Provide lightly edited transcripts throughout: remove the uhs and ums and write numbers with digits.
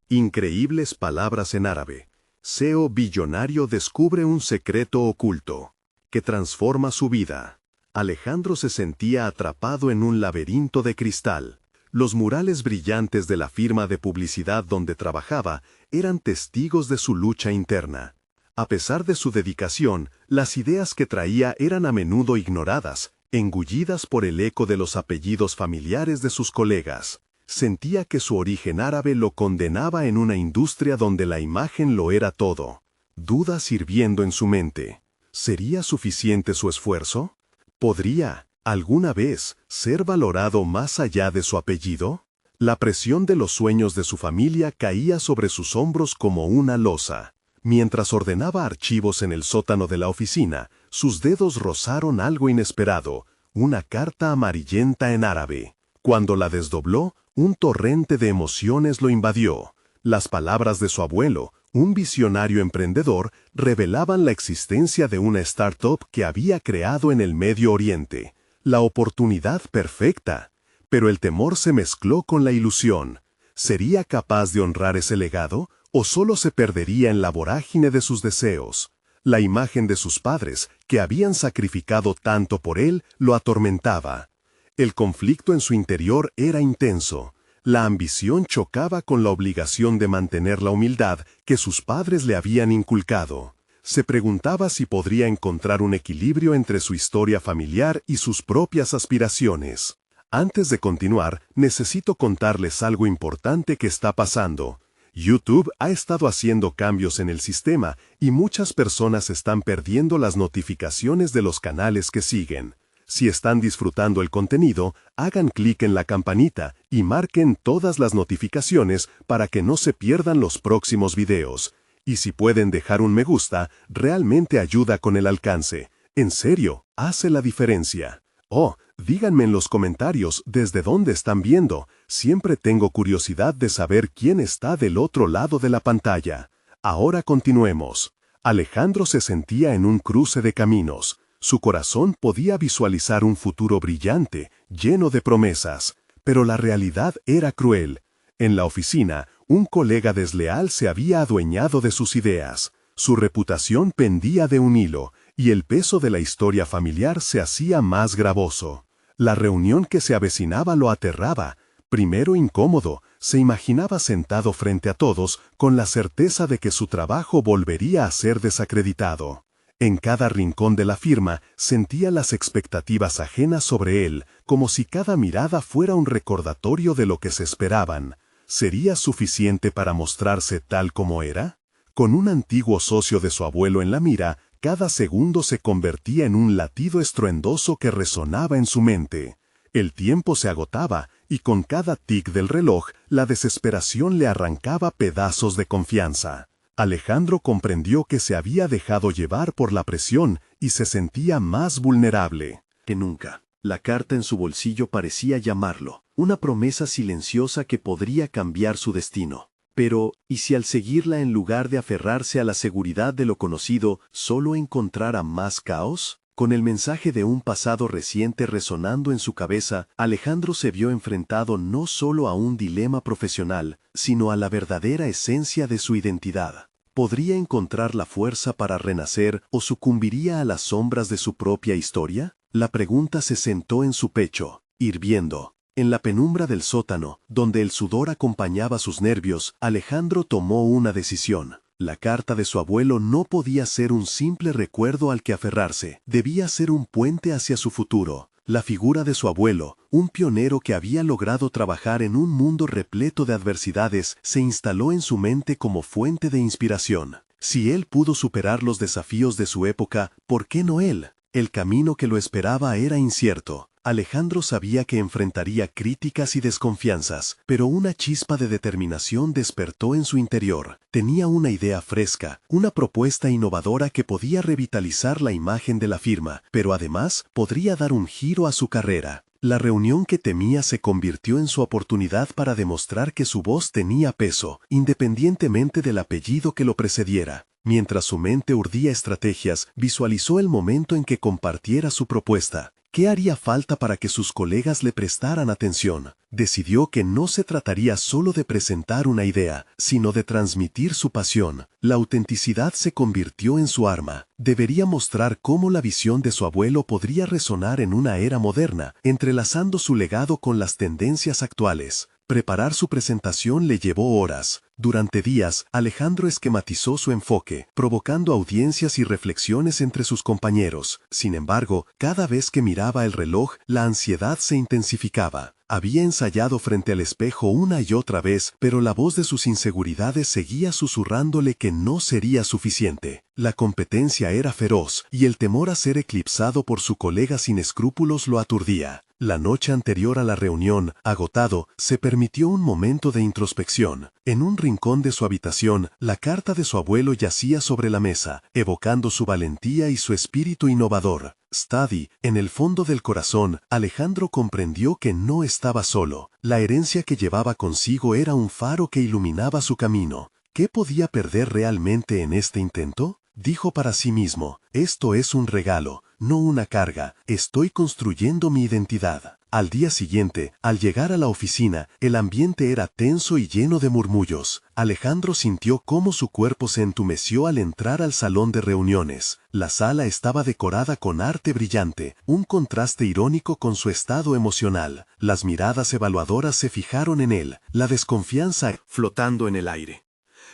Increíbles palabras en árabe. CEO billonario descubre un secreto oculto que transforma su vida. Alejandro se sentía atrapado en un laberinto de cristal. Los murales brillantes de la firma de publicidad donde trabajaba eran testigos de su lucha interna. A pesar de su dedicación, las ideas que traía eran a menudo ignoradas, engullidas por el eco de los apellidos familiares de sus colegas. Sentía que su origen árabe lo condenaba en una industria donde la imagen lo era todo. Dudas hirviendo en su mente. ¿Sería suficiente su esfuerzo? ¿Podría, alguna vez, ser valorado más allá de su apellido? La presión de los sueños de su familia caía sobre sus hombros como una losa. Mientras ordenaba archivos en el sótano de la oficina, sus dedos rozaron algo inesperado, una carta amarillenta en árabe. Cuando la desdobló, un torrente de emociones lo invadió. Las palabras de su abuelo, un visionario emprendedor, revelaban la existencia de una startup que había creado en el Medio Oriente. La oportunidad perfecta. Pero el temor se mezcló con la ilusión. ¿Sería capaz de honrar ese legado o solo se perdería en la vorágine de sus deseos? La imagen de sus padres, que habían sacrificado tanto por él, lo atormentaba. El conflicto en su interior era intenso. La ambición chocaba con la obligación de mantener la humildad que sus padres le habían inculcado. Se preguntaba si podría encontrar un equilibrio entre su historia familiar y sus propias aspiraciones. Antes de continuar, necesito contarles algo importante que está pasando. YouTube ha estado haciendo cambios en el sistema y muchas personas están perdiendo las notificaciones de los canales que siguen. Si están disfrutando el contenido, hagan clic en la campanita y marquen todas las notificaciones para que no se pierdan los próximos videos. Y si pueden dejar un me gusta, realmente ayuda con el alcance. En serio, hace la diferencia. Oh, díganme en los comentarios desde dónde están viendo. Siempre tengo curiosidad de saber quién está del otro lado de la pantalla. Ahora continuemos. Alejandro se sentía en un cruce de caminos. Su corazón podía visualizar un futuro brillante, lleno de promesas, pero la realidad era cruel. En la oficina, un colega desleal se había adueñado de sus ideas. Su reputación pendía de un hilo, y el peso de la historia familiar se hacía más gravoso. La reunión que se avecinaba lo aterraba. Primero incómodo, se imaginaba sentado frente a todos con la certeza de que su trabajo volvería a ser desacreditado. En cada rincón de la firma sentía las expectativas ajenas sobre él, como si cada mirada fuera un recordatorio de lo que se esperaban. ¿Sería suficiente para mostrarse tal como era? Con un antiguo socio de su abuelo en la mira, cada segundo se convertía en un latido estruendoso que resonaba en su mente. El tiempo se agotaba, y con cada tic del reloj, la desesperación le arrancaba pedazos de confianza. Alejandro comprendió que se había dejado llevar por la presión y se sentía más vulnerable que nunca. La carta en su bolsillo parecía llamarlo, una promesa silenciosa que podría cambiar su destino. Pero, ¿y si al seguirla en lugar de aferrarse a la seguridad de lo conocido, solo encontrara más caos? Con el mensaje de un pasado reciente resonando en su cabeza, Alejandro se vio enfrentado no solo a un dilema profesional, sino a la verdadera esencia de su identidad. ¿Podría encontrar la fuerza para renacer o sucumbiría a las sombras de su propia historia? La pregunta se sentó en su pecho, hirviendo. En la penumbra del sótano, donde el sudor acompañaba sus nervios, Alejandro tomó una decisión. La carta de su abuelo no podía ser un simple recuerdo al que aferrarse, debía ser un puente hacia su futuro. La figura de su abuelo, un pionero que había logrado trabajar en un mundo repleto de adversidades, se instaló en su mente como fuente de inspiración. Si él pudo superar los desafíos de su época, ¿por qué no él? El camino que lo esperaba era incierto. Alejandro sabía que enfrentaría críticas y desconfianzas, pero una chispa de determinación despertó en su interior. Tenía una idea fresca, una propuesta innovadora que podía revitalizar la imagen de la firma, pero además podría dar un giro a su carrera. La reunión que temía se convirtió en su oportunidad para demostrar que su voz tenía peso, independientemente del apellido que lo precediera. Mientras su mente urdía estrategias, visualizó el momento en que compartiera su propuesta. ¿Qué haría falta para que sus colegas le prestaran atención? Decidió que no se trataría solo de presentar una idea, sino de transmitir su pasión. La autenticidad se convirtió en su arma. Debería mostrar cómo la visión de su abuelo podría resonar en una era moderna, entrelazando su legado con las tendencias actuales. Preparar su presentación le llevó horas. Durante días, Alejandro esquematizó su enfoque, provocando audiencias y reflexiones entre sus compañeros. Sin embargo, cada vez que miraba el reloj, la ansiedad se intensificaba. Había ensayado frente al espejo una y otra vez, pero la voz de sus inseguridades seguía susurrándole que no sería suficiente. La competencia era feroz, y el temor a ser eclipsado por su colega sin escrúpulos lo aturdía. La noche anterior a la reunión, agotado, se permitió un momento de introspección. En un rincón de su habitación, la carta de su abuelo yacía sobre la mesa, evocando su valentía y su espíritu innovador. Study, en el fondo del corazón, Alejandro comprendió que no estaba solo. La herencia que llevaba consigo era un faro que iluminaba su camino. ¿Qué podía perder realmente en este intento? Dijo para sí mismo, esto es un regalo, no una carga, estoy construyendo mi identidad. Al día siguiente, al llegar a la oficina, el ambiente era tenso y lleno de murmullos. Alejandro sintió cómo su cuerpo se entumeció al entrar al salón de reuniones. La sala estaba decorada con arte brillante, un contraste irónico con su estado emocional. Las miradas evaluadoras se fijaron en él, la desconfianza flotando en el aire.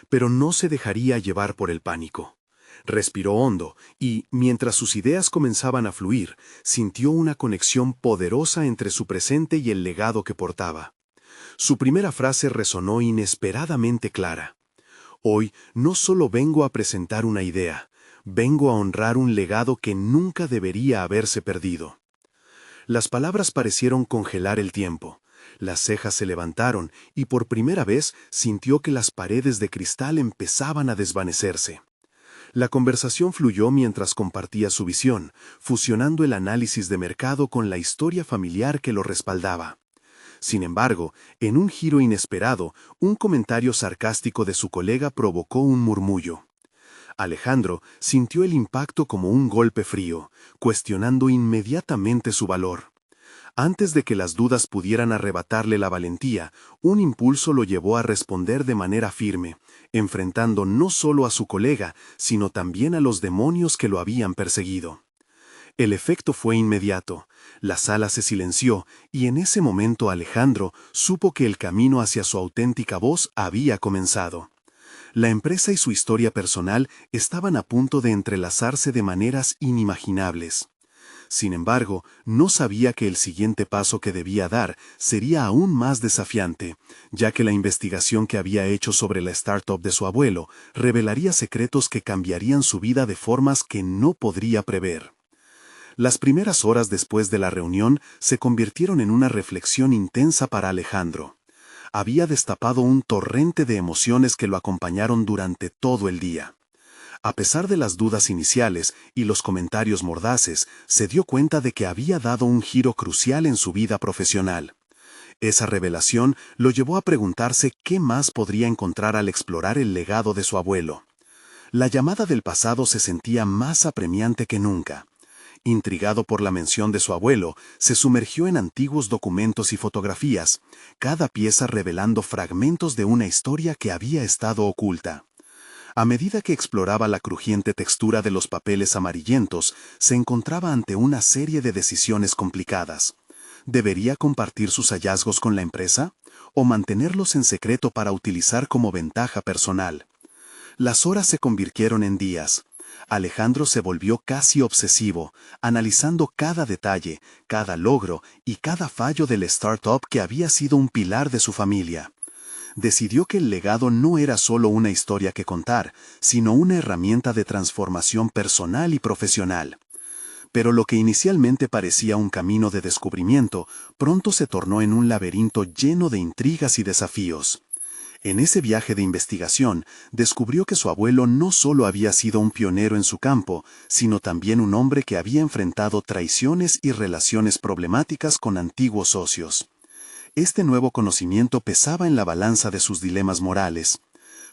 Pero no se dejaría llevar por el pánico. Respiró hondo y, mientras sus ideas comenzaban a fluir, sintió una conexión poderosa entre su presente y el legado que portaba. Su primera frase resonó inesperadamente clara. Hoy no solo vengo a presentar una idea, vengo a honrar un legado que nunca debería haberse perdido. Las palabras parecieron congelar el tiempo. Las cejas se levantaron y por primera vez sintió que las paredes de cristal empezaban a desvanecerse. La conversación fluyó mientras compartía su visión, fusionando el análisis de mercado con la historia familiar que lo respaldaba. Sin embargo, en un giro inesperado, un comentario sarcástico de su colega provocó un murmullo. Alejandro sintió el impacto como un golpe frío, cuestionando inmediatamente su valor. Antes de que las dudas pudieran arrebatarle la valentía, un impulso lo llevó a responder de manera firme, enfrentando no solo a su colega, sino también a los demonios que lo habían perseguido. El efecto fue inmediato. La sala se silenció y en ese momento Alejandro supo que el camino hacia su auténtica voz había comenzado. La empresa y su historia personal estaban a punto de entrelazarse de maneras inimaginables. Sin embargo, no sabía que el siguiente paso que debía dar sería aún más desafiante, ya que la investigación que había hecho sobre la startup de su abuelo revelaría secretos que cambiarían su vida de formas que no podría prever. Las primeras horas después de la reunión se convirtieron en una reflexión intensa para Alejandro. Había destapado un torrente de emociones que lo acompañaron durante todo el día. A pesar de las dudas iniciales y los comentarios mordaces, se dio cuenta de que había dado un giro crucial en su vida profesional. Esa revelación lo llevó a preguntarse qué más podría encontrar al explorar el legado de su abuelo. La llamada del pasado se sentía más apremiante que nunca. Intrigado por la mención de su abuelo, se sumergió en antiguos documentos y fotografías, cada pieza revelando fragmentos de una historia que había estado oculta. A medida que exploraba la crujiente textura de los papeles amarillentos, se encontraba ante una serie de decisiones complicadas. ¿Debería compartir sus hallazgos con la empresa? ¿O mantenerlos en secreto para utilizar como ventaja personal? Las horas se convirtieron en días. Alejandro se volvió casi obsesivo, analizando cada detalle, cada logro y cada fallo del startup que había sido un pilar de su familia. Decidió que el legado no era solo una historia que contar, sino una herramienta de transformación personal y profesional. Pero lo que inicialmente parecía un camino de descubrimiento, pronto se tornó en un laberinto lleno de intrigas y desafíos. En ese viaje de investigación, descubrió que su abuelo no solo había sido un pionero en su campo, sino también un hombre que había enfrentado traiciones y relaciones problemáticas con antiguos socios. Este nuevo conocimiento pesaba en la balanza de sus dilemas morales.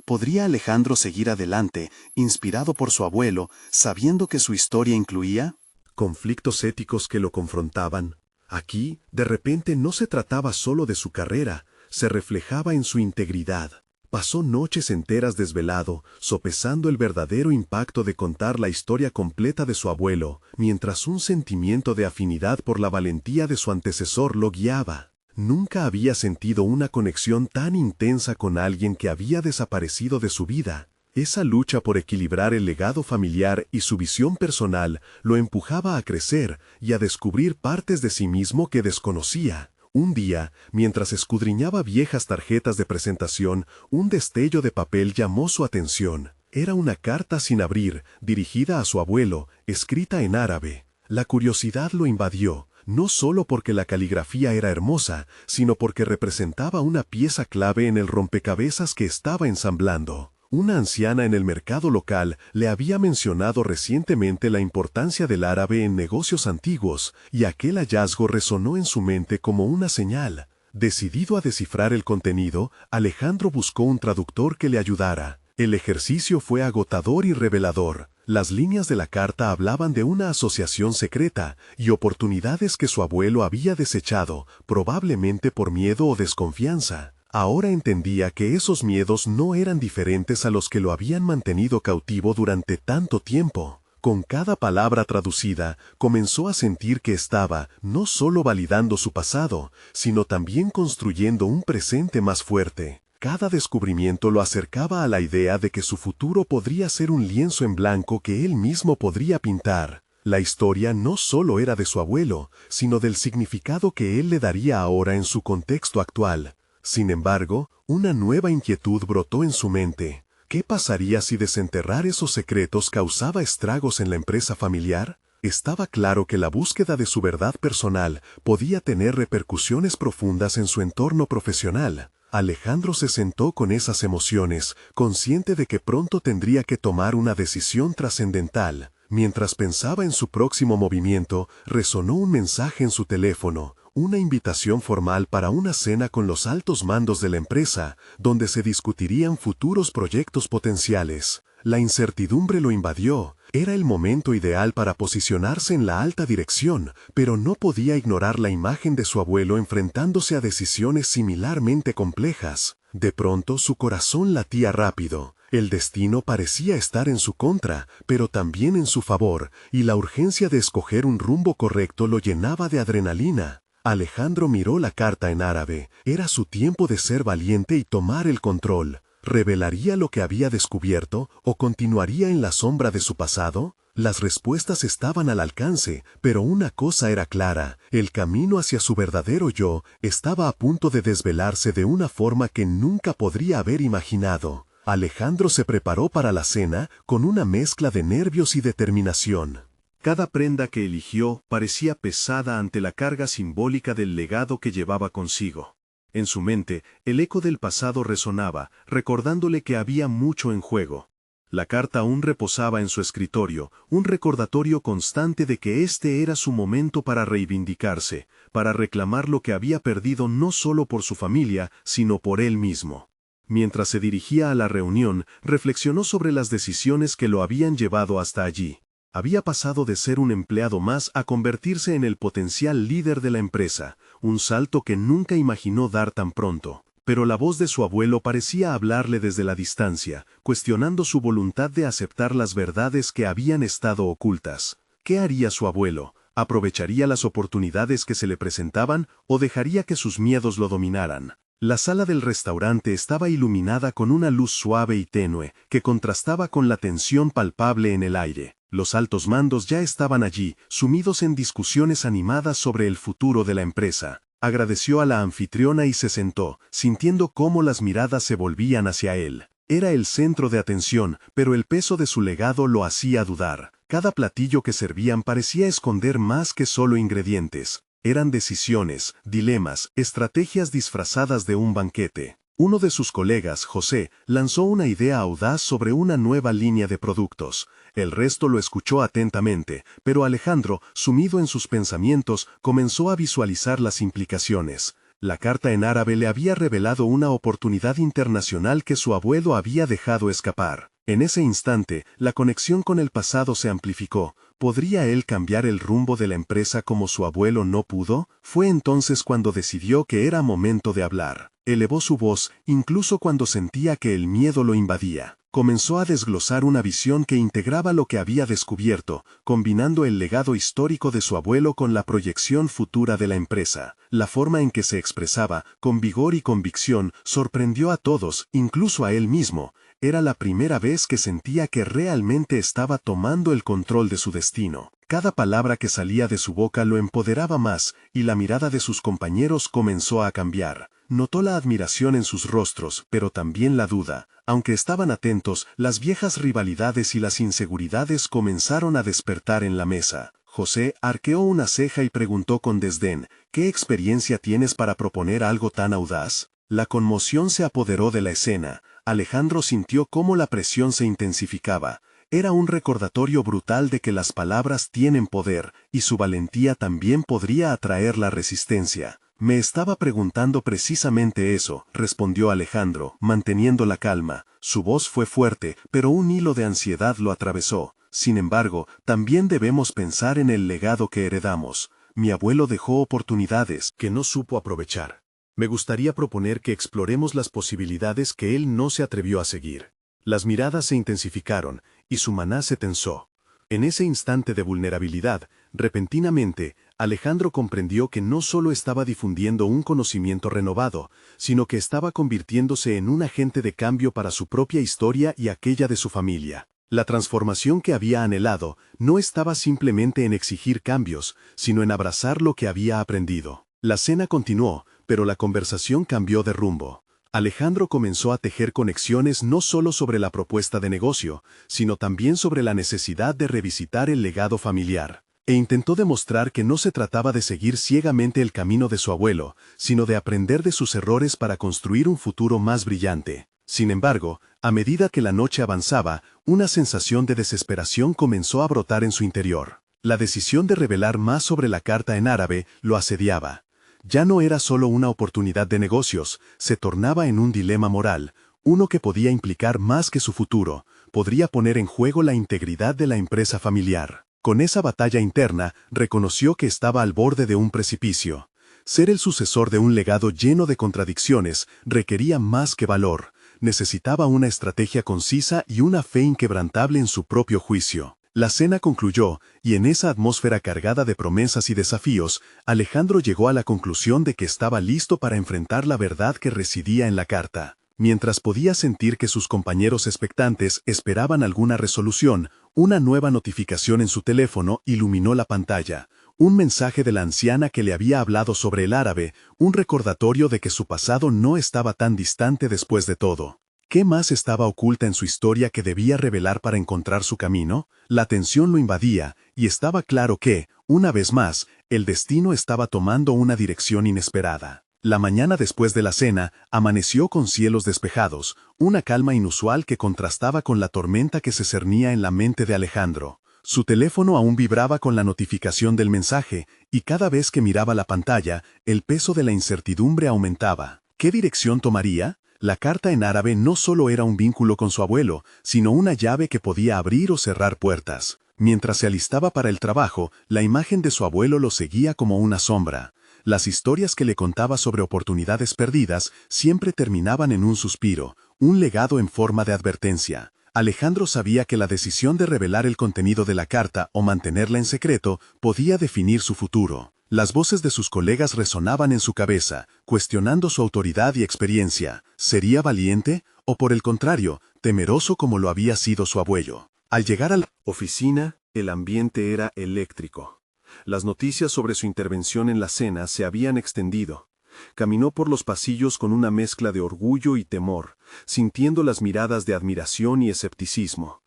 ¿Podría Alejandro seguir adelante, inspirado por su abuelo, sabiendo que su historia incluía? conflictos éticos que lo confrontaban. Aquí, de repente, no se trataba solo de su carrera, se reflejaba en su integridad. Pasó noches enteras desvelado, sopesando el verdadero impacto de contar la historia completa de su abuelo, mientras un sentimiento de afinidad por la valentía de su antecesor lo guiaba. Nunca había sentido una conexión tan intensa con alguien que había desaparecido de su vida. Esa lucha por equilibrar el legado familiar y su visión personal lo empujaba a crecer y a descubrir partes de sí mismo que desconocía. Un día, mientras escudriñaba viejas tarjetas de presentación, un destello de papel llamó su atención. Era una carta sin abrir, dirigida a su abuelo, escrita en árabe. La curiosidad lo invadió, no solo porque la caligrafía era hermosa, sino porque representaba una pieza clave en el rompecabezas que estaba ensamblando. Una anciana en el mercado local le había mencionado recientemente la importancia del árabe en negocios antiguos, y aquel hallazgo resonó en su mente como una señal. Decidido a descifrar el contenido, Alejandro buscó un traductor que le ayudara. El ejercicio fue agotador y revelador. Las líneas de la carta hablaban de una asociación secreta y oportunidades que su abuelo había desechado, probablemente por miedo o desconfianza. Ahora entendía que esos miedos no eran diferentes a los que lo habían mantenido cautivo durante tanto tiempo. Con cada palabra traducida, comenzó a sentir que estaba no solo validando su pasado, sino también construyendo un presente más fuerte. Cada descubrimiento lo acercaba a la idea de que su futuro podría ser un lienzo en blanco que él mismo podría pintar. La historia no solo era de su abuelo, sino del significado que él le daría ahora en su contexto actual. Sin embargo, una nueva inquietud brotó en su mente. ¿Qué pasaría si desenterrar esos secretos causaba estragos en la empresa familiar? Estaba claro que la búsqueda de su verdad personal podía tener repercusiones profundas en su entorno profesional. Alejandro se sentó con esas emociones, consciente de que pronto tendría que tomar una decisión trascendental. Mientras pensaba en su próximo movimiento, resonó un mensaje en su teléfono. Una invitación formal para una cena con los altos mandos de la empresa, donde se discutirían futuros proyectos potenciales. La incertidumbre lo invadió. Era el momento ideal para posicionarse en la alta dirección, pero no podía ignorar la imagen de su abuelo enfrentándose a decisiones similarmente complejas. De pronto su corazón latía rápido. El destino parecía estar en su contra, pero también en su favor, y la urgencia de escoger un rumbo correcto lo llenaba de adrenalina. Alejandro miró la carta en árabe. Era su tiempo de ser valiente y tomar el control. ¿Revelaría lo que había descubierto o continuaría en la sombra de su pasado? Las respuestas estaban al alcance, pero una cosa era clara: el camino hacia su verdadero yo estaba a punto de desvelarse de una forma que nunca podría haber imaginado. Alejandro se preparó para la cena con una mezcla de nervios y determinación. Cada prenda que eligió parecía pesada ante la carga simbólica del legado que llevaba consigo. En su mente, el eco del pasado resonaba, recordándole que había mucho en juego. La carta aún reposaba en su escritorio, un recordatorio constante de que este era su momento para reivindicarse, para reclamar lo que había perdido no solo por su familia, sino por él mismo. Mientras se dirigía a la reunión, reflexionó sobre las decisiones que lo habían llevado hasta allí. Había pasado de ser un empleado más a convertirse en el potencial líder de la empresa, un salto que nunca imaginó dar tan pronto. Pero la voz de su abuelo parecía hablarle desde la distancia, cuestionando su voluntad de aceptar las verdades que habían estado ocultas. ¿Qué haría su abuelo? ¿Aprovecharía las oportunidades que se le presentaban o dejaría que sus miedos lo dominaran? La sala del restaurante estaba iluminada con una luz suave y tenue, que contrastaba con la tensión palpable en el aire. Los altos mandos ya estaban allí, sumidos en discusiones animadas sobre el futuro de la empresa. Agradeció a la anfitriona y se sentó, sintiendo cómo las miradas se volvían hacia él. Era el centro de atención, pero el peso de su legado lo hacía dudar. Cada platillo que servían parecía esconder más que solo ingredientes. Eran decisiones, dilemas, estrategias disfrazadas de un banquete. Uno de sus colegas, José, lanzó una idea audaz sobre una nueva línea de productos. El resto lo escuchó atentamente, pero Alejandro, sumido en sus pensamientos, comenzó a visualizar las implicaciones. La carta en árabe le había revelado una oportunidad internacional que su abuelo había dejado escapar. En ese instante, la conexión con el pasado se amplificó. ¿Podría él cambiar el rumbo de la empresa como su abuelo no pudo? Fue entonces cuando decidió que era momento de hablar. Elevó su voz, incluso cuando sentía que el miedo lo invadía. Comenzó a desglosar una visión que integraba lo que había descubierto, combinando el legado histórico de su abuelo con la proyección futura de la empresa. La forma en que se expresaba, con vigor y convicción, sorprendió a todos, incluso a él mismo. Era la primera vez que sentía que realmente estaba tomando el control de su destino. Cada palabra que salía de su boca lo empoderaba más, y la mirada de sus compañeros comenzó a cambiar. Notó la admiración en sus rostros, pero también la duda. Aunque estaban atentos, las viejas rivalidades y las inseguridades comenzaron a despertar en la mesa. José arqueó una ceja y preguntó con desdén, ¿qué experiencia tienes para proponer algo tan audaz? La conmoción se apoderó de la escena. Alejandro sintió cómo la presión se intensificaba. Era un recordatorio brutal de que las palabras tienen poder, y su valentía también podría atraer la resistencia. Me estaba preguntando precisamente eso, respondió Alejandro, manteniendo la calma. Su voz fue fuerte, pero un hilo de ansiedad lo atravesó. Sin embargo, también debemos pensar en el legado que heredamos. Mi abuelo dejó oportunidades que no supo aprovechar. Me gustaría proponer que exploremos las posibilidades que él no se atrevió a seguir. Las miradas se intensificaron, y su maná se tensó. En ese instante de vulnerabilidad, repentinamente, Alejandro comprendió que no solo estaba difundiendo un conocimiento renovado, sino que estaba convirtiéndose en un agente de cambio para su propia historia y aquella de su familia. La transformación que había anhelado no estaba simplemente en exigir cambios, sino en abrazar lo que había aprendido. La cena continuó, pero la conversación cambió de rumbo. Alejandro comenzó a tejer conexiones no solo sobre la propuesta de negocio, sino también sobre la necesidad de revisitar el legado familiar. E intentó demostrar que no se trataba de seguir ciegamente el camino de su abuelo, sino de aprender de sus errores para construir un futuro más brillante. Sin embargo, a medida que la noche avanzaba, una sensación de desesperación comenzó a brotar en su interior. La decisión de revelar más sobre la carta en árabe lo asediaba. Ya no era solo una oportunidad de negocios, se tornaba en un dilema moral, uno que podía implicar más que su futuro, podría poner en juego la integridad de la empresa familiar. Con esa batalla interna, reconoció que estaba al borde de un precipicio. Ser el sucesor de un legado lleno de contradicciones requería más que valor, necesitaba una estrategia concisa y una fe inquebrantable en su propio juicio. La cena concluyó, y en esa atmósfera cargada de promesas y desafíos, Alejandro llegó a la conclusión de que estaba listo para enfrentar la verdad que residía en la carta. Mientras podía sentir que sus compañeros expectantes esperaban alguna resolución, una nueva notificación en su teléfono iluminó la pantalla. Un mensaje de la anciana que le había hablado sobre el árabe, un recordatorio de que su pasado no estaba tan distante después de todo. ¿Qué más estaba oculta en su historia que debía revelar para encontrar su camino? La tensión lo invadía, y estaba claro que, una vez más, el destino estaba tomando una dirección inesperada. La mañana después de la cena, amaneció con cielos despejados, una calma inusual que contrastaba con la tormenta que se cernía en la mente de Alejandro. Su teléfono aún vibraba con la notificación del mensaje, y cada vez que miraba la pantalla, el peso de la incertidumbre aumentaba. ¿Qué dirección tomaría? La carta en árabe no solo era un vínculo con su abuelo, sino una llave que podía abrir o cerrar puertas. Mientras se alistaba para el trabajo, la imagen de su abuelo lo seguía como una sombra. Las historias que le contaba sobre oportunidades perdidas siempre terminaban en un suspiro, un legado en forma de advertencia. Alejandro sabía que la decisión de revelar el contenido de la carta o mantenerla en secreto podía definir su futuro. Las voces de sus colegas resonaban en su cabeza, cuestionando su autoridad y experiencia. ¿Sería valiente? ¿O por el contrario, temeroso como lo había sido su abuelo? Al llegar a la oficina, el ambiente era eléctrico. Las noticias sobre su intervención en la cena se habían extendido. Caminó por los pasillos con una mezcla de orgullo y temor, sintiendo las miradas de admiración y escepticismo.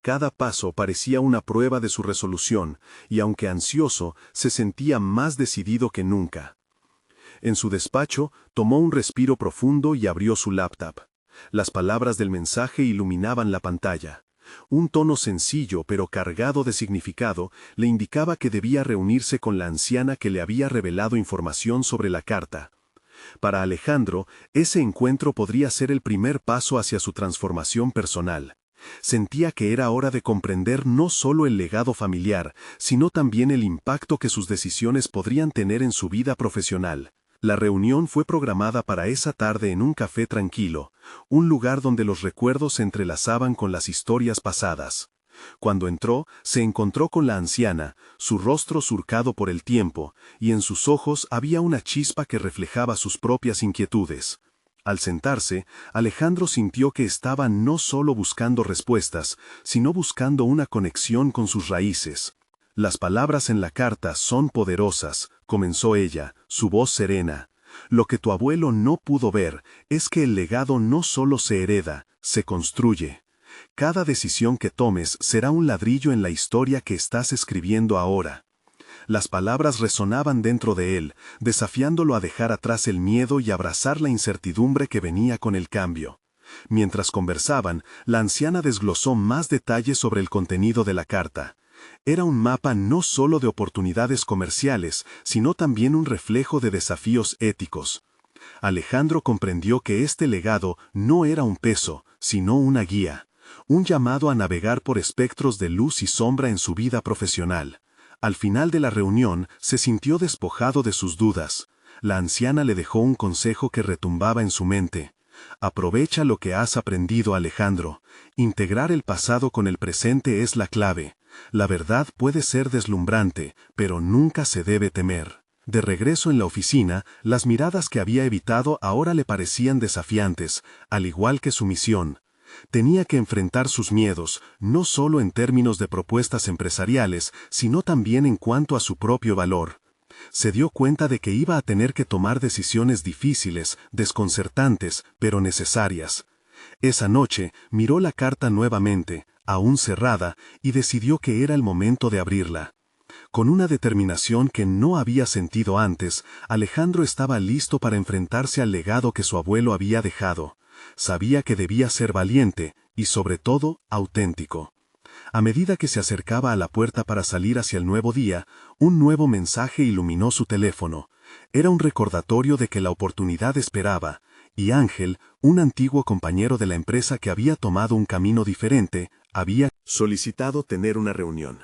Cada paso parecía una prueba de su resolución, y aunque ansioso, se sentía más decidido que nunca. En su despacho, tomó un respiro profundo y abrió su laptop. Las palabras del mensaje iluminaban la pantalla. Un tono sencillo pero cargado de significado le indicaba que debía reunirse con la anciana que le había revelado información sobre la carta. Para Alejandro, ese encuentro podría ser el primer paso hacia su transformación personal. Sentía que era hora de comprender no solo el legado familiar, sino también el impacto que sus decisiones podrían tener en su vida profesional. La reunión fue programada para esa tarde en un café tranquilo, un lugar donde los recuerdos se entrelazaban con las historias pasadas. Cuando entró, se encontró con la anciana, su rostro surcado por el tiempo, y en sus ojos había una chispa que reflejaba sus propias inquietudes. Al sentarse, Alejandro sintió que estaba no solo buscando respuestas, sino buscando una conexión con sus raíces. Las palabras en la carta son poderosas, comenzó ella, su voz serena. Lo que tu abuelo no pudo ver es que el legado no solo se hereda, se construye. Cada decisión que tomes será un ladrillo en la historia que estás escribiendo ahora. Las palabras resonaban dentro de él, desafiándolo a dejar atrás el miedo y abrazar la incertidumbre que venía con el cambio. Mientras conversaban, la anciana desglosó más detalles sobre el contenido de la carta. Era un mapa no solo de oportunidades comerciales, sino también un reflejo de desafíos éticos. Alejandro comprendió que este legado no era un peso, sino una guía, un llamado a navegar por espectros de luz y sombra en su vida profesional. Al final de la reunión, se sintió despojado de sus dudas. La anciana le dejó un consejo que retumbaba en su mente. Aprovecha lo que has aprendido, Alejandro. Integrar el pasado con el presente es la clave. La verdad puede ser deslumbrante, pero nunca se debe temer. De regreso en la oficina, las miradas que había evitado ahora le parecían desafiantes, al igual que su misión. Tenía que enfrentar sus miedos, no solo en términos de propuestas empresariales, sino también en cuanto a su propio valor. Se dio cuenta de que iba a tener que tomar decisiones difíciles, desconcertantes, pero necesarias. Esa noche miró la carta nuevamente, aún cerrada, y decidió que era el momento de abrirla. Con una determinación que no había sentido antes, Alejandro estaba listo para enfrentarse al legado que su abuelo había dejado. Sabía que debía ser valiente y, sobre todo, auténtico. A medida que se acercaba a la puerta para salir hacia el nuevo día, un nuevo mensaje iluminó su teléfono. Era un recordatorio de que la oportunidad esperaba, y Ángel, un antiguo compañero de la empresa que había tomado un camino diferente, había solicitado tener una reunión.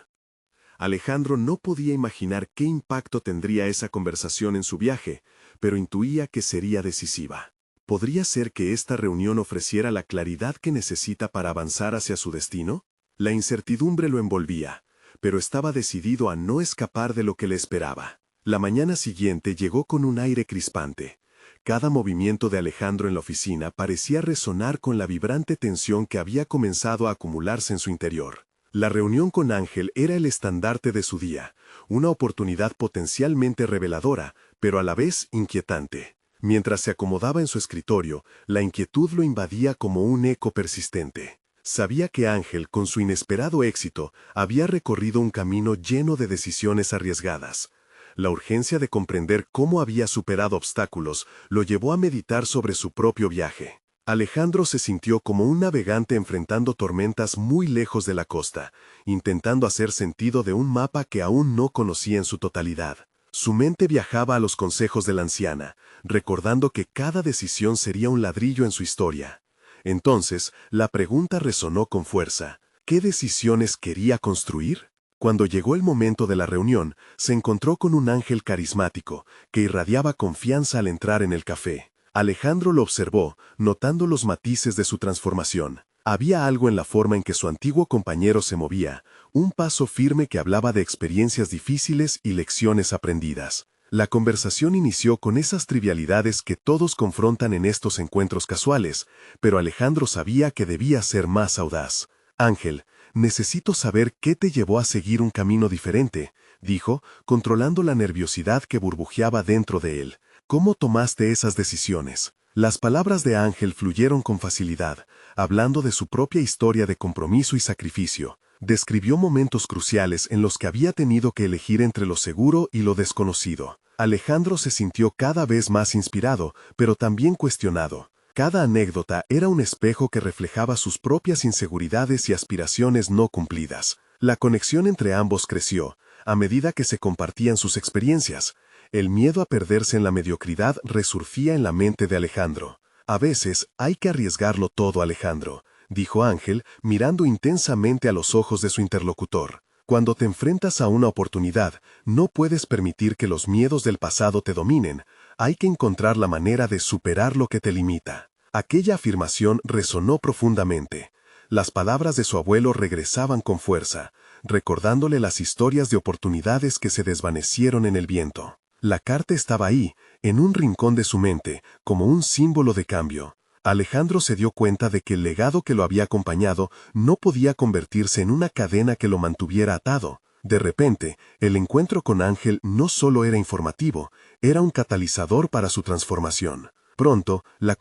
Alejandro no podía imaginar qué impacto tendría esa conversación en su viaje, pero intuía que sería decisiva. ¿Podría ser que esta reunión ofreciera la claridad que necesita para avanzar hacia su destino? La incertidumbre lo envolvía, pero estaba decidido a no escapar de lo que le esperaba. La mañana siguiente llegó con un aire crispante. Cada movimiento de Alejandro en la oficina parecía resonar con la vibrante tensión que había comenzado a acumularse en su interior. La reunión con Ángel era el estandarte de su día, una oportunidad potencialmente reveladora, pero a la vez inquietante. Mientras se acomodaba en su escritorio, la inquietud lo invadía como un eco persistente. Sabía que Ángel, con su inesperado éxito, había recorrido un camino lleno de decisiones arriesgadas. La urgencia de comprender cómo había superado obstáculos lo llevó a meditar sobre su propio viaje. Alejandro se sintió como un navegante enfrentando tormentas muy lejos de la costa, intentando hacer sentido de un mapa que aún no conocía en su totalidad. Su mente viajaba a los consejos de la anciana, recordando que cada decisión sería un ladrillo en su historia. Entonces, la pregunta resonó con fuerza. ¿Qué decisiones quería construir? Cuando llegó el momento de la reunión, se encontró con un Ángel carismático, que irradiaba confianza al entrar en el café. Alejandro lo observó, notando los matices de su transformación. Había algo en la forma en que su antiguo compañero se movía, un paso firme que hablaba de experiencias difíciles y lecciones aprendidas. La conversación inició con esas trivialidades que todos confrontan en estos encuentros casuales, pero Alejandro sabía que debía ser más audaz. Ángel, necesito saber qué te llevó a seguir un camino diferente, dijo, controlando la nerviosidad que burbujeaba dentro de él. ¿Cómo tomaste esas decisiones? Las palabras de Ángel fluyeron con facilidad, hablando de su propia historia de compromiso y sacrificio. Describió momentos cruciales en los que había tenido que elegir entre lo seguro y lo desconocido. Alejandro se sintió cada vez más inspirado, pero también cuestionado. Cada anécdota era un espejo que reflejaba sus propias inseguridades y aspiraciones no cumplidas. La conexión entre ambos creció, a medida que se compartían sus experiencias. El miedo a perderse en la mediocridad resurgía en la mente de Alejandro. A veces hay que arriesgarlo todo, Alejandro, dijo Ángel, mirando intensamente a los ojos de su interlocutor. Cuando te enfrentas a una oportunidad, no puedes permitir que los miedos del pasado te dominen. Hay que encontrar la manera de superar lo que te limita. Aquella afirmación resonó profundamente. Las palabras de su abuelo regresaban con fuerza, recordándole las historias de oportunidades que se desvanecieron en el viento. La carta estaba ahí, en un rincón de su mente, como un símbolo de cambio. Alejandro se dio cuenta de que el legado que lo había acompañado no podía convertirse en una cadena que lo mantuviera atado. De repente, el encuentro con Ángel no solo era informativo, era un catalizador para su transformación. Pronto, la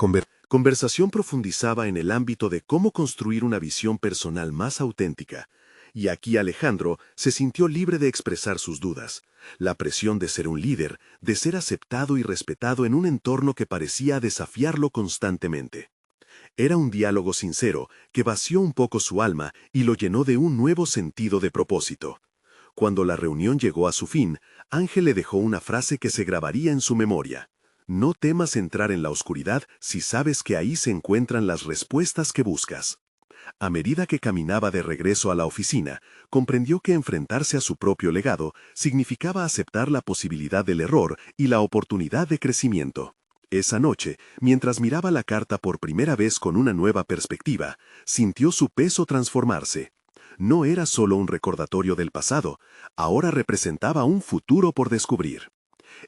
conversación profundizaba en el ámbito de cómo construir una visión personal más auténtica. Y aquí Alejandro se sintió libre de expresar sus dudas. La presión de ser un líder, de ser aceptado y respetado en un entorno que parecía desafiarlo constantemente. Era un diálogo sincero que vació un poco su alma y lo llenó de un nuevo sentido de propósito. Cuando la reunión llegó a su fin, Ángel le dejó una frase que se grabaría en su memoria. No temas entrar en la oscuridad si sabes que ahí se encuentran las respuestas que buscas. A medida que caminaba de regreso a la oficina, comprendió que enfrentarse a su propio legado significaba aceptar la posibilidad del error y la oportunidad de crecimiento. Esa noche, mientras miraba la carta por primera vez con una nueva perspectiva, sintió su peso transformarse. No era solo un recordatorio del pasado, ahora representaba un futuro por descubrir.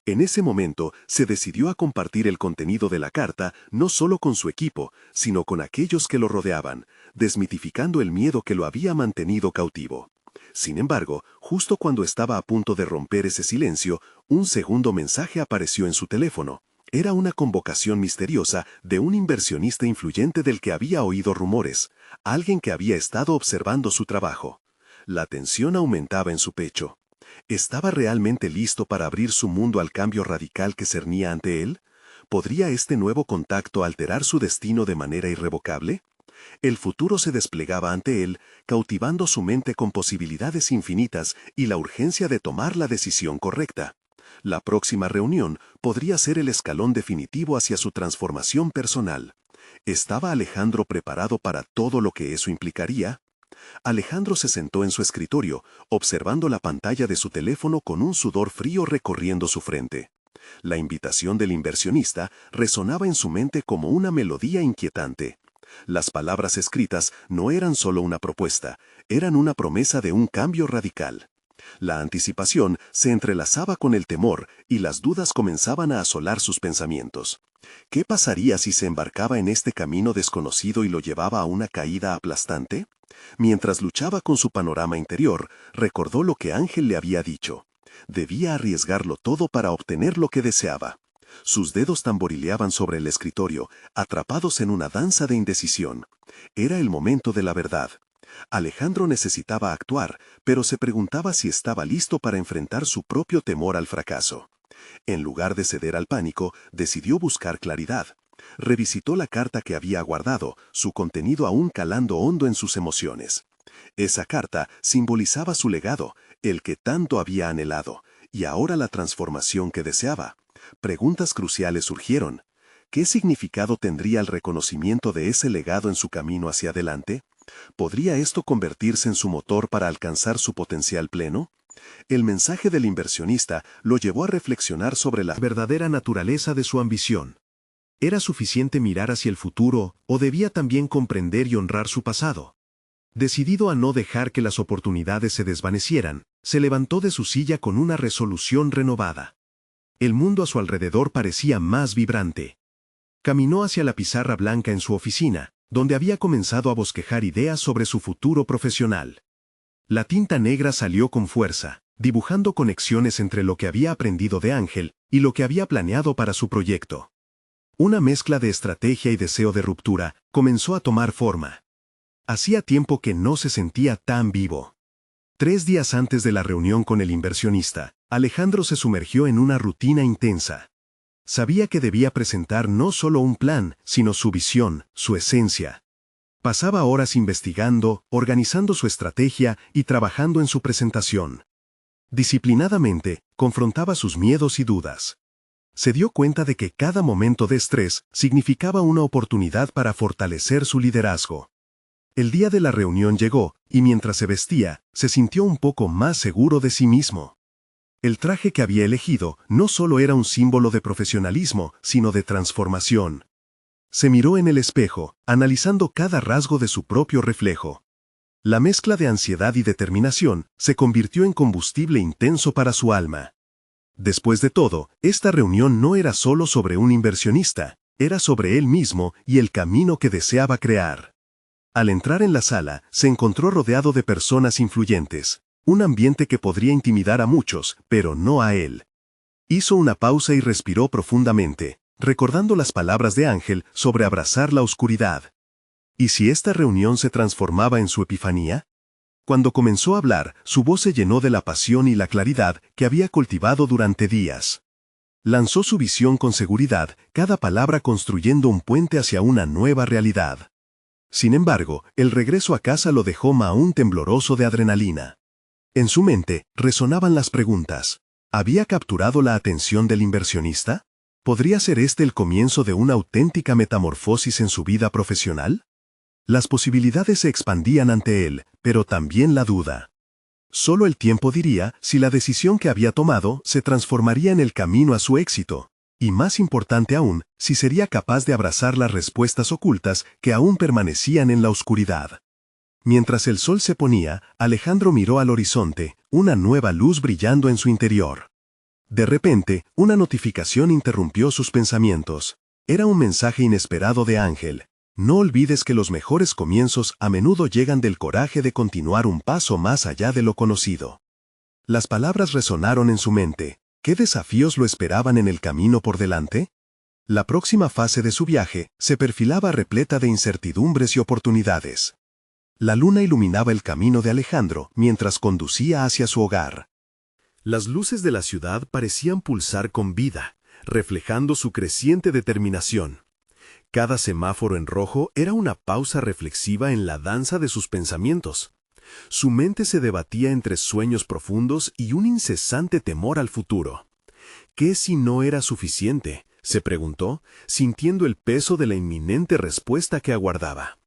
En ese momento se decidió a compartir el contenido de la carta no solo con su equipo, sino con aquellos que lo rodeaban, desmitificando el miedo que lo había mantenido cautivo. Sin embargo, justo cuando estaba a punto de romper ese silencio, un segundo mensaje apareció en su teléfono. Era una convocación misteriosa de un inversionista influyente del que había oído rumores, alguien que había estado observando su trabajo. La tensión aumentaba en su pecho. ¿Estaba realmente listo para abrir su mundo al cambio radical que cernía ante él? ¿Podría este nuevo contacto alterar su destino de manera irrevocable? El futuro se desplegaba ante él, cautivando su mente con posibilidades infinitas y la urgencia de tomar la decisión correcta. La próxima reunión podría ser el escalón definitivo hacia su transformación personal. ¿Estaba Alejandro preparado para todo lo que eso implicaría? Alejandro se sentó en su escritorio, observando la pantalla de su teléfono con un sudor frío recorriendo su frente. La invitación del inversionista resonaba en su mente como una melodía inquietante. Las palabras escritas no eran solo una propuesta, eran una promesa de un cambio radical. La anticipación se entrelazaba con el temor y las dudas comenzaban a asolar sus pensamientos. ¿Qué pasaría si se embarcaba en este camino desconocido y lo llevaba a una caída aplastante? Mientras luchaba con su panorama interior, recordó lo que Ángel le había dicho. Debía arriesgarlo todo para obtener lo que deseaba. Sus dedos tamborileaban sobre el escritorio, atrapados en una danza de indecisión. Era el momento de la verdad. Alejandro necesitaba actuar, pero se preguntaba si estaba listo para enfrentar su propio temor al fracaso. En lugar de ceder al pánico, decidió buscar claridad. Revisitó la carta que había guardado, su contenido aún calando hondo en sus emociones. Esa carta simbolizaba su legado, el que tanto había anhelado, y ahora la transformación que deseaba. Preguntas cruciales surgieron. ¿Qué significado tendría el reconocimiento de ese legado en su camino hacia adelante? ¿Podría esto convertirse en su motor para alcanzar su potencial pleno? El mensaje del inversionista lo llevó a reflexionar sobre la verdadera naturaleza de su ambición. ¿Era suficiente mirar hacia el futuro o debía también comprender y honrar su pasado? Decidido a no dejar que las oportunidades se desvanecieran, se levantó de su silla con una resolución renovada. El mundo a su alrededor parecía más vibrante. Caminó hacia la pizarra blanca en su oficina, donde había comenzado a bosquejar ideas sobre su futuro profesional. La tinta negra salió con fuerza, dibujando conexiones entre lo que había aprendido de Ángel y lo que había planeado para su proyecto. Una mezcla de estrategia y deseo de ruptura comenzó a tomar forma. Hacía tiempo que no se sentía tan vivo. 3 días antes de la reunión con el inversionista, Alejandro se sumergió en una rutina intensa. Sabía que debía presentar no solo un plan, sino su visión, su esencia. Pasaba horas investigando, organizando su estrategia y trabajando en su presentación. Disciplinadamente, confrontaba sus miedos y dudas. Se dio cuenta de que cada momento de estrés significaba una oportunidad para fortalecer su liderazgo. El día de la reunión llegó, y mientras se vestía, se sintió un poco más seguro de sí mismo. El traje que había elegido no solo era un símbolo de profesionalismo, sino de transformación. Se miró en el espejo, analizando cada rasgo de su propio reflejo. La mezcla de ansiedad y determinación se convirtió en combustible intenso para su alma. Después de todo, esta reunión no era solo sobre un inversionista, era sobre él mismo y el camino que deseaba crear. Al entrar en la sala, se encontró rodeado de personas influyentes, un ambiente que podría intimidar a muchos, pero no a él. Hizo una pausa y respiró profundamente, recordando las palabras de Ángel sobre abrazar la oscuridad. ¿Y si esta reunión se transformaba en su epifanía? Cuando comenzó a hablar, su voz se llenó de la pasión y la claridad que había cultivado durante días. Lanzó su visión con seguridad, cada palabra construyendo un puente hacia una nueva realidad. Sin embargo, el regreso a casa lo dejó aún tembloroso de adrenalina. En su mente resonaban las preguntas. ¿Había capturado la atención del inversionista? ¿Podría ser este el comienzo de una auténtica metamorfosis en su vida profesional? Las posibilidades se expandían ante él, pero también la duda. Solo el tiempo diría si la decisión que había tomado se transformaría en el camino a su éxito, y más importante aún, si sería capaz de abrazar las respuestas ocultas que aún permanecían en la oscuridad. Mientras el sol se ponía, Alejandro miró al horizonte, una nueva luz brillando en su interior. De repente, una notificación interrumpió sus pensamientos. Era un mensaje inesperado de Ángel. No olvides que los mejores comienzos a menudo llegan del coraje de continuar un paso más allá de lo conocido. Las palabras resonaron en su mente. ¿Qué desafíos lo esperaban en el camino por delante? La próxima fase de su viaje se perfilaba repleta de incertidumbres y oportunidades. La luna iluminaba el camino de Alejandro mientras conducía hacia su hogar. Las luces de la ciudad parecían pulsar con vida, reflejando su creciente determinación. Cada semáforo en rojo era una pausa reflexiva en la danza de sus pensamientos. Su mente se debatía entre sueños profundos y un incesante temor al futuro. ¿Qué si no era suficiente?, se preguntó, sintiendo el peso de la inminente respuesta que aguardaba.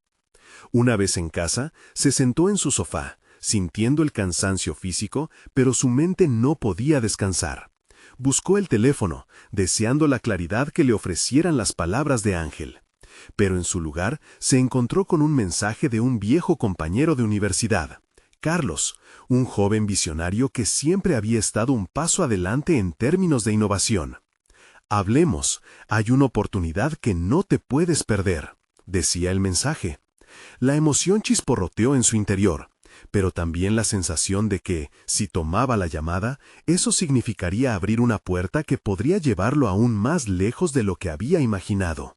Una vez en casa, se sentó en su sofá, sintiendo el cansancio físico, pero su mente no podía descansar. Buscó el teléfono, deseando la claridad que le ofrecieran las palabras de Ángel. Pero en su lugar, se encontró con un mensaje de un viejo compañero de universidad, Carlos, un joven visionario que siempre había estado un paso adelante en términos de innovación. «Hablemos, hay una oportunidad que no te puedes perder», decía el mensaje. La emoción chisporroteó en su interior, pero también la sensación de que, si tomaba la llamada, eso significaría abrir una puerta que podría llevarlo aún más lejos de lo que había imaginado.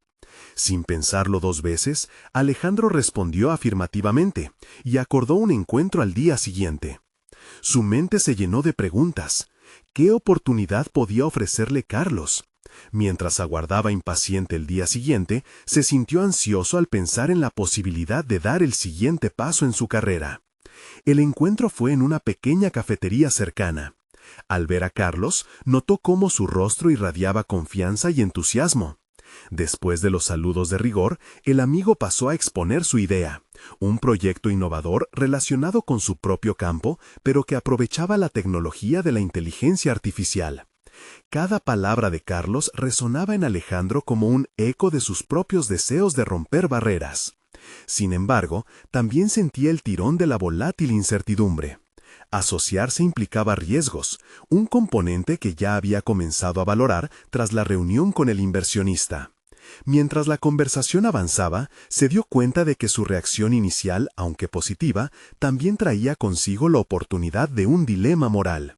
Sin pensarlo dos veces, Alejandro respondió afirmativamente y acordó un encuentro al día siguiente. Su mente se llenó de preguntas. ¿Qué oportunidad podía ofrecerle Carlos? Mientras aguardaba impaciente el día siguiente, se sintió ansioso al pensar en la posibilidad de dar el siguiente paso en su carrera. El encuentro fue en una pequeña cafetería cercana. Al ver a Carlos, notó cómo su rostro irradiaba confianza y entusiasmo. Después de los saludos de rigor, el amigo pasó a exponer su idea, un proyecto innovador relacionado con su propio campo, pero que aprovechaba la tecnología de la inteligencia artificial. Cada palabra de Carlos resonaba en Alejandro como un eco de sus propios deseos de romper barreras. Sin embargo, también sentía el tirón de la volátil incertidumbre. Asociarse implicaba riesgos, un componente que ya había comenzado a valorar tras la reunión con el inversionista. Mientras la conversación avanzaba, se dio cuenta de que su reacción inicial, aunque positiva, también traía consigo la oportunidad de un dilema moral.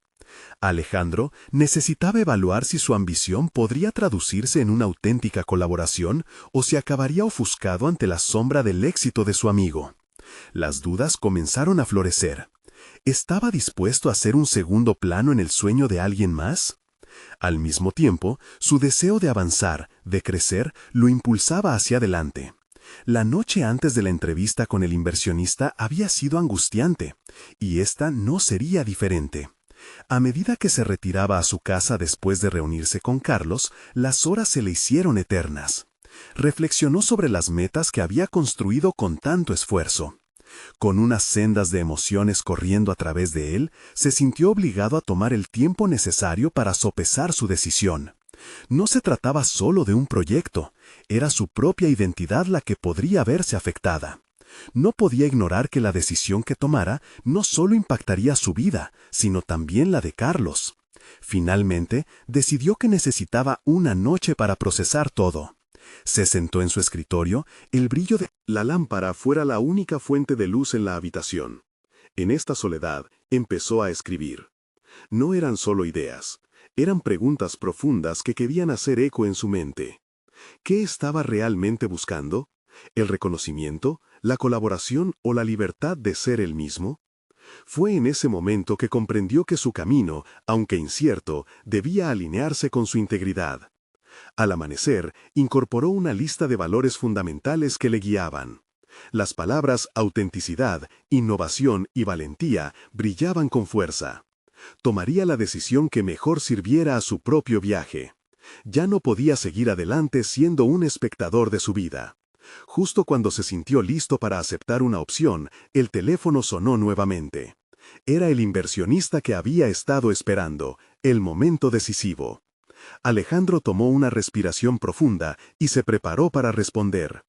Alejandro necesitaba evaluar si su ambición podría traducirse en una auténtica colaboración o si acabaría ofuscado ante la sombra del éxito de su amigo. Las dudas comenzaron a florecer. ¿Estaba dispuesto a hacer un segundo plano en el sueño de alguien más? Al mismo tiempo, su deseo de avanzar, de crecer, lo impulsaba hacia adelante. La noche antes de la entrevista con el inversionista había sido angustiante, y esta no sería diferente. A medida que se retiraba a su casa después de reunirse con Carlos, las horas se le hicieron eternas. Reflexionó sobre las metas que había construido con tanto esfuerzo. Con unas sendas de emociones corriendo a través de él, se sintió obligado a tomar el tiempo necesario para sopesar su decisión. No se trataba solo de un proyecto, era su propia identidad la que podría verse afectada. No podía ignorar que la decisión que tomara no solo impactaría su vida, sino también la de Carlos. Finalmente, decidió que necesitaba una noche para procesar todo. Se sentó en su escritorio, el brillo de la lámpara fuera la única fuente de luz en la habitación. En esta soledad, empezó a escribir. No eran solo ideas, eran preguntas profundas que querían hacer eco en su mente. ¿Qué estaba realmente buscando? ¿El reconocimiento, la colaboración o la libertad de ser él mismo? Fue en ese momento que comprendió que su camino, aunque incierto, debía alinearse con su integridad. Al amanecer, incorporó una lista de valores fundamentales que le guiaban. Las palabras autenticidad, innovación y valentía brillaban con fuerza. Tomaría la decisión que mejor sirviera a su propio viaje. Ya no podía seguir adelante siendo un espectador de su vida. Justo cuando se sintió listo para aceptar una opción, el teléfono sonó nuevamente. Era el inversionista que había estado esperando, el momento decisivo. Alejandro tomó una respiración profunda y se preparó para responder.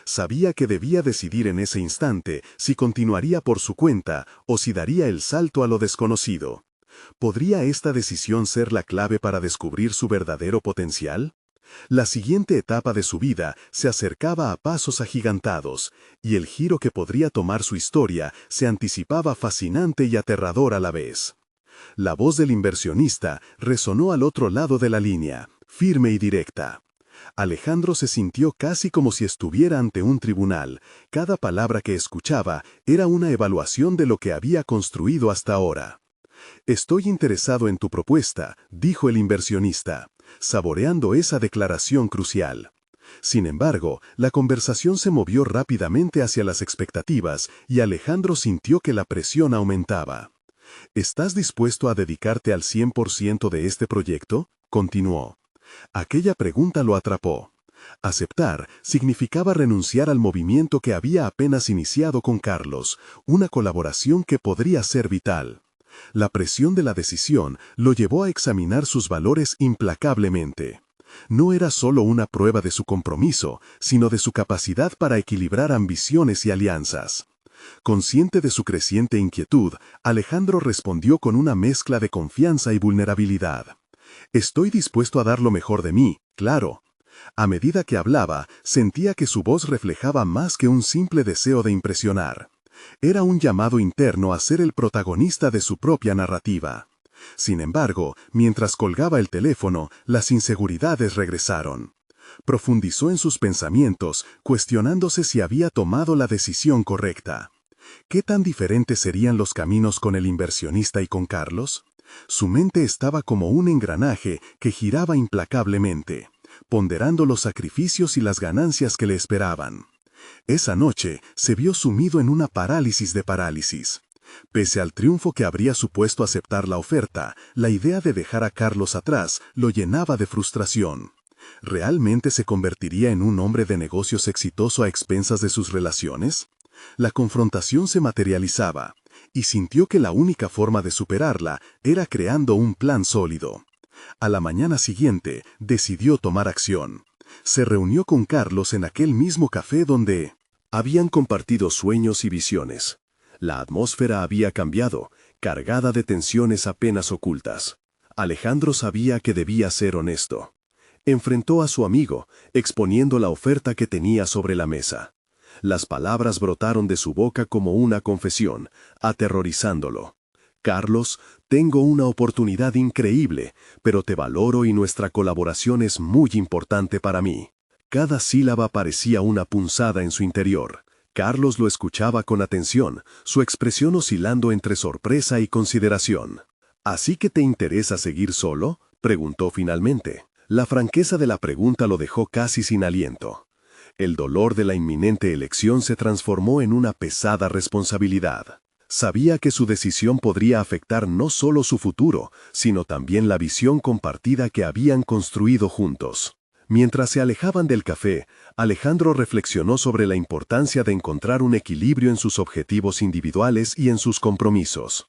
Sabía que debía decidir en ese instante si continuaría por su cuenta o si daría el salto a lo desconocido. ¿Podría esta decisión ser la clave para descubrir su verdadero potencial? La siguiente etapa de su vida se acercaba a pasos agigantados, y el giro que podría tomar su historia se anticipaba fascinante y aterrador a la vez. La voz del inversionista resonó al otro lado de la línea, firme y directa. Alejandro se sintió casi como si estuviera ante un tribunal. Cada palabra que escuchaba era una evaluación de lo que había construido hasta ahora. «Estoy interesado en tu propuesta», dijo el inversionista, saboreando esa declaración crucial. Sin embargo, la conversación se movió rápidamente hacia las expectativas y Alejandro sintió que la presión aumentaba. «¿Estás dispuesto a dedicarte al 100% de este proyecto?», continuó. Aquella pregunta lo atrapó. Aceptar significaba renunciar al movimiento que había apenas iniciado con Carlos, una colaboración que podría ser vital. La presión de la decisión lo llevó a examinar sus valores implacablemente. No era solo una prueba de su compromiso, sino de su capacidad para equilibrar ambiciones y alianzas. Consciente de su creciente inquietud, Alejandro respondió con una mezcla de confianza y vulnerabilidad. «Estoy dispuesto a dar lo mejor de mí, claro». A medida que hablaba, sentía que su voz reflejaba más que un simple deseo de impresionar. Era un llamado interno a ser el protagonista de su propia narrativa. Sin embargo, mientras colgaba el teléfono, las inseguridades regresaron. Profundizó en sus pensamientos, cuestionándose si había tomado la decisión correcta. ¿Qué tan diferentes serían los caminos con el inversionista y con Carlos? Su mente estaba como un engranaje que giraba implacablemente, ponderando los sacrificios y las ganancias que le esperaban. Esa noche se vio sumido en una parálisis de parálisis. Pese al triunfo que habría supuesto aceptar la oferta, la idea de dejar a Carlos atrás lo llenaba de frustración. ¿Realmente se convertiría en un hombre de negocios exitoso a expensas de sus relaciones? La confrontación se materializaba, y sintió que la única forma de superarla era creando un plan sólido. A la mañana siguiente, decidió tomar acción. Se reunió con Carlos en aquel mismo café donde habían compartido sueños y visiones. La atmósfera había cambiado, cargada de tensiones apenas ocultas. Alejandro sabía que debía ser honesto. Enfrentó a su amigo, exponiendo la oferta que tenía sobre la mesa. Las palabras brotaron de su boca como una confesión, aterrorizándolo. «Carlos, tengo una oportunidad increíble, pero te valoro y nuestra colaboración es muy importante para mí». Cada sílaba parecía una punzada en su interior. Carlos lo escuchaba con atención, su expresión oscilando entre sorpresa y consideración. «¿Así que te interesa seguir solo?», preguntó finalmente. La franqueza de la pregunta lo dejó casi sin aliento. El dolor de la inminente elección se transformó en una pesada responsabilidad. Sabía que su decisión podría afectar no solo su futuro, sino también la visión compartida que habían construido juntos. Mientras se alejaban del café, Alejandro reflexionó sobre la importancia de encontrar un equilibrio en sus objetivos individuales y en sus compromisos.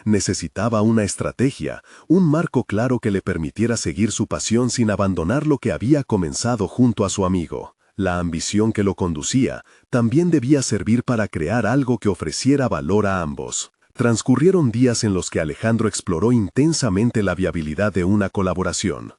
Necesitaba una estrategia, un marco claro que le permitiera seguir su pasión sin abandonar lo que había comenzado junto a su amigo. La ambición que lo conducía también debía servir para crear algo que ofreciera valor a ambos. Transcurrieron días en los que Alejandro exploró intensamente la viabilidad de una colaboración.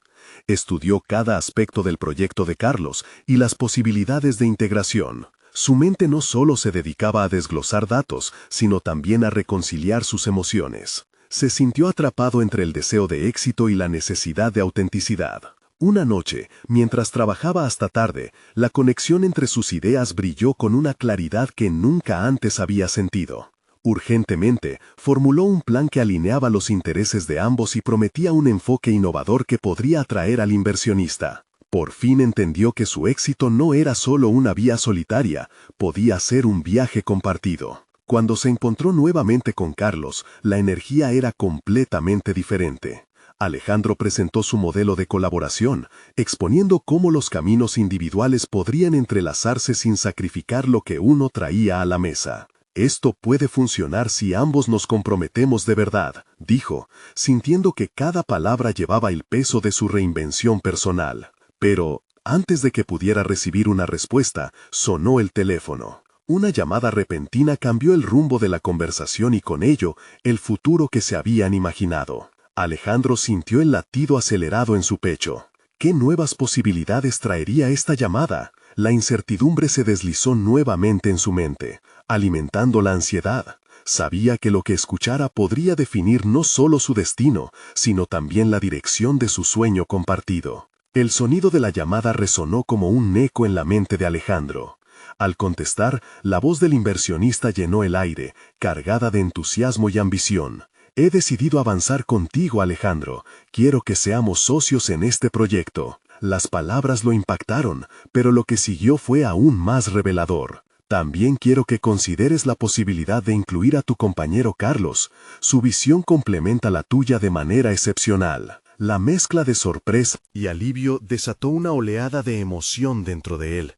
Estudió cada aspecto del proyecto de Carlos y las posibilidades de integración. Su mente no solo se dedicaba a desglosar datos, sino también a reconciliar sus emociones. Se sintió atrapado entre el deseo de éxito y la necesidad de autenticidad. Una noche, mientras trabajaba hasta tarde, la conexión entre sus ideas brilló con una claridad que nunca antes había sentido. Urgentemente, formuló un plan que alineaba los intereses de ambos y prometía un enfoque innovador que podría atraer al inversionista. Por fin entendió que su éxito no era solo una vía solitaria, podía ser un viaje compartido. Cuando se encontró nuevamente con Carlos, la energía era completamente diferente. Alejandro presentó su modelo de colaboración, exponiendo cómo los caminos individuales podrían entrelazarse sin sacrificar lo que uno traía a la mesa. Esto puede funcionar si ambos nos comprometemos de verdad, dijo, sintiendo que cada palabra llevaba el peso de su reinvención personal. Pero, antes de que pudiera recibir una respuesta, sonó el teléfono. Una llamada repentina cambió el rumbo de la conversación y con ello, el futuro que se habían imaginado. Alejandro sintió el latido acelerado en su pecho. ¿Qué nuevas posibilidades traería esta llamada? La incertidumbre se deslizó nuevamente en su mente, alimentando la ansiedad. Sabía que lo que escuchara podría definir no solo su destino, sino también la dirección de su sueño compartido. El sonido de la llamada resonó como un eco en la mente de Alejandro. Al contestar, la voz del inversionista llenó el aire, cargada de entusiasmo y ambición. He decidido avanzar contigo, Alejandro. Quiero que seamos socios en este proyecto. Las palabras lo impactaron, pero lo que siguió fue aún más revelador. También quiero que consideres la posibilidad de incluir a tu compañero Carlos. Su visión complementa la tuya de manera excepcional. La mezcla de sorpresa y alivio desató una oleada de emoción dentro de él.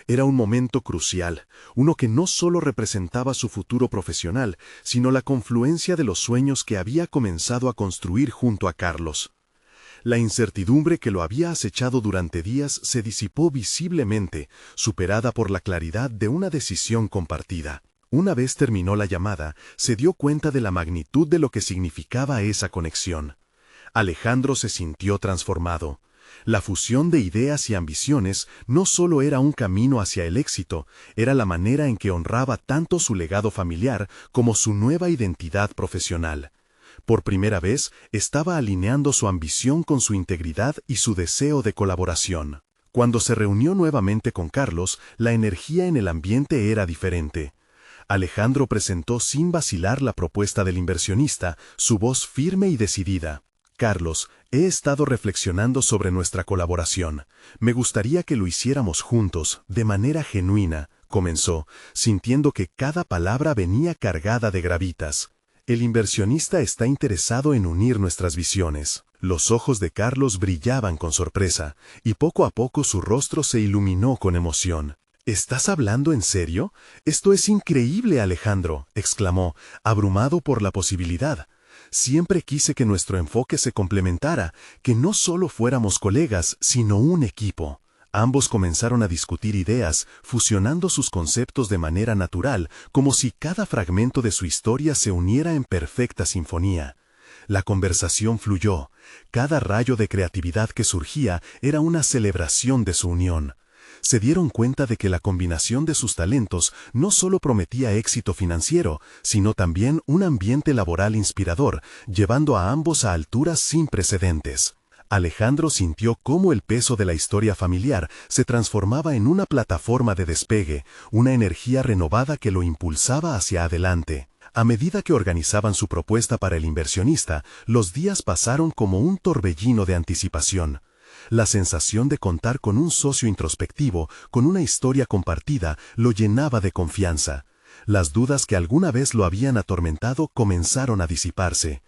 Era un momento crucial, uno que no solo representaba su futuro profesional, sino la confluencia de los sueños que había comenzado a construir junto a Carlos. La incertidumbre que lo había acechado durante días se disipó visiblemente, superada por la claridad de una decisión compartida. Una vez terminó la llamada, se dio cuenta de la magnitud de lo que significaba esa conexión. Alejandro se sintió transformado. La fusión de ideas y ambiciones no solo era un camino hacia el éxito, era la manera en que honraba tanto su legado familiar como su nueva identidad profesional. Por primera vez, estaba alineando su ambición con su integridad y su deseo de colaboración. Cuando se reunió nuevamente con Carlos, la energía en el ambiente era diferente. Alejandro presentó sin vacilar la propuesta del inversionista, su voz firme y decidida. Carlos, he estado reflexionando sobre nuestra colaboración. Me gustaría que lo hiciéramos juntos, de manera genuina, comenzó, sintiendo que cada palabra venía cargada de gravitas. El inversionista está interesado en unir nuestras visiones. Los ojos de Carlos brillaban con sorpresa, y poco a poco su rostro se iluminó con emoción. ¿Estás hablando en serio? Esto es increíble, Alejandro, exclamó, abrumado por la posibilidad. Siempre quise que nuestro enfoque se complementara, que no solo fuéramos colegas, sino un equipo. Ambos comenzaron a discutir ideas, fusionando sus conceptos de manera natural, como si cada fragmento de su historia se uniera en perfecta sinfonía. La conversación fluyó. Cada rayo de creatividad que surgía era una celebración de su unión. Se dieron cuenta de que la combinación de sus talentos no solo prometía éxito financiero, sino también un ambiente laboral inspirador, llevando a ambos a alturas sin precedentes. Alejandro sintió cómo el peso de la historia familiar se transformaba en una plataforma de despegue, una energía renovada que lo impulsaba hacia adelante. A medida que organizaban su propuesta para el inversionista, los días pasaron como un torbellino de anticipación. La sensación de contar con un socio introspectivo, con una historia compartida, lo llenaba de confianza. Las dudas que alguna vez lo habían atormentado comenzaron a disiparse.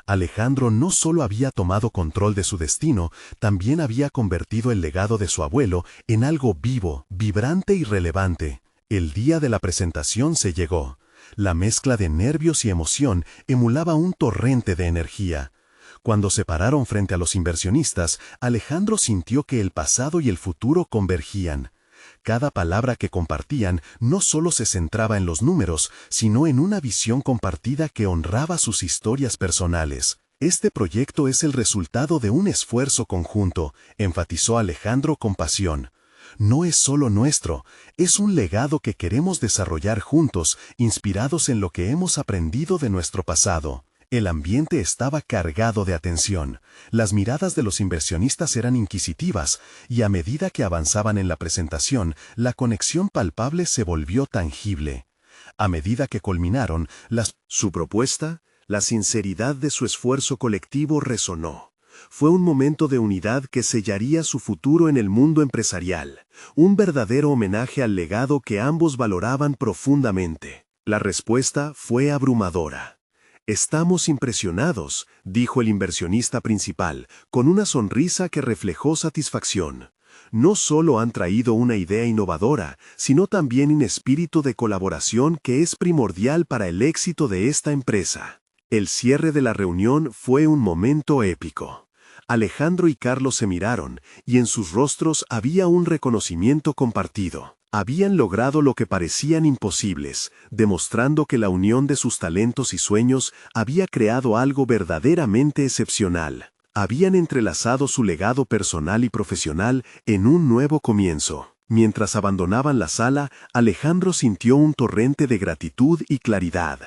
Alejandro no solo había tomado control de su destino, también había convertido el legado de su abuelo en algo vivo, vibrante y relevante. El día de la presentación se llegó. La mezcla de nervios y emoción emulaba un torrente de energía. Cuando se pararon frente a los inversionistas, Alejandro sintió que el pasado y el futuro convergían. Cada palabra que compartían no solo se centraba en los números, sino en una visión compartida que honraba sus historias personales. Este proyecto es el resultado de un esfuerzo conjunto, enfatizó Alejandro con pasión. No es solo nuestro, es un legado que queremos desarrollar juntos, inspirados en lo que hemos aprendido de nuestro pasado. El ambiente estaba cargado de atención. Las miradas de los inversionistas eran inquisitivas, y a medida que avanzaban en la presentación, la conexión palpable se volvió tangible. A medida que culminaron, su propuesta, la sinceridad de su esfuerzo colectivo resonó. Fue un momento de unidad que sellaría su futuro en el mundo empresarial, un verdadero homenaje al legado que ambos valoraban profundamente. La respuesta fue abrumadora. «Estamos impresionados», dijo el inversionista principal, con una sonrisa que reflejó satisfacción. No solo han traído una idea innovadora, sino también un espíritu de colaboración que es primordial para el éxito de esta empresa. El cierre de la reunión fue un momento épico. Alejandro y Carlos se miraron, y en sus rostros había un reconocimiento compartido. Habían logrado lo que parecían imposibles, demostrando que la unión de sus talentos y sueños había creado algo verdaderamente excepcional. Habían entrelazado su legado personal y profesional en un nuevo comienzo. Mientras abandonaban la sala, Alejandro sintió un torrente de gratitud y claridad.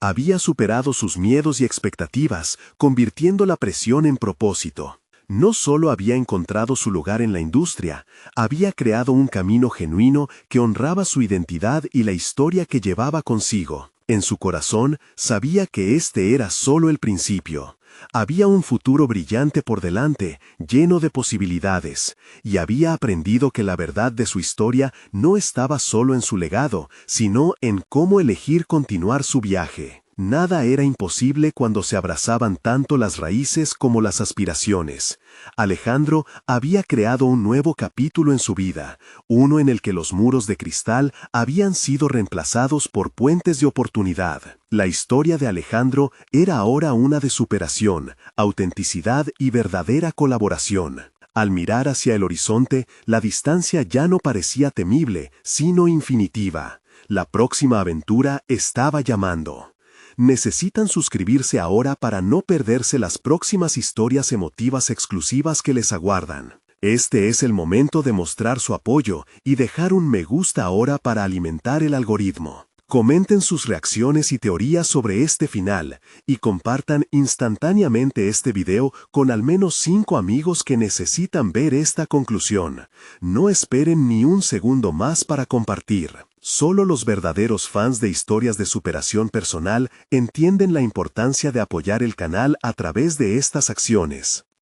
Había superado sus miedos y expectativas, convirtiendo la presión en propósito. No solo había encontrado su lugar en la industria, había creado un camino genuino que honraba su identidad y la historia que llevaba consigo. En su corazón, sabía que este era solo el principio. Había un futuro brillante por delante, lleno de posibilidades, y había aprendido que la verdad de su historia no estaba solo en su legado, sino en cómo elegir continuar su viaje. Nada era imposible cuando se abrazaban tanto las raíces como las aspiraciones. Alejandro había creado un nuevo capítulo en su vida, uno en el que los muros de cristal habían sido reemplazados por puentes de oportunidad. La historia de Alejandro era ahora una de superación, autenticidad y verdadera colaboración. Al mirar hacia el horizonte, la distancia ya no parecía temible, sino infinitiva. La próxima aventura estaba llamando. Necesitan suscribirse ahora para no perderse las próximas historias emotivas exclusivas que les aguardan. Este es el momento de mostrar su apoyo y dejar un me gusta ahora para alimentar el algoritmo. Comenten sus reacciones y teorías sobre este final y compartan instantáneamente este video con al menos 5 amigos que necesitan ver esta conclusión. No esperen ni un segundo más para compartir. Solo los verdaderos fans de historias de superación personal entienden la importancia de apoyar el canal a través de estas acciones.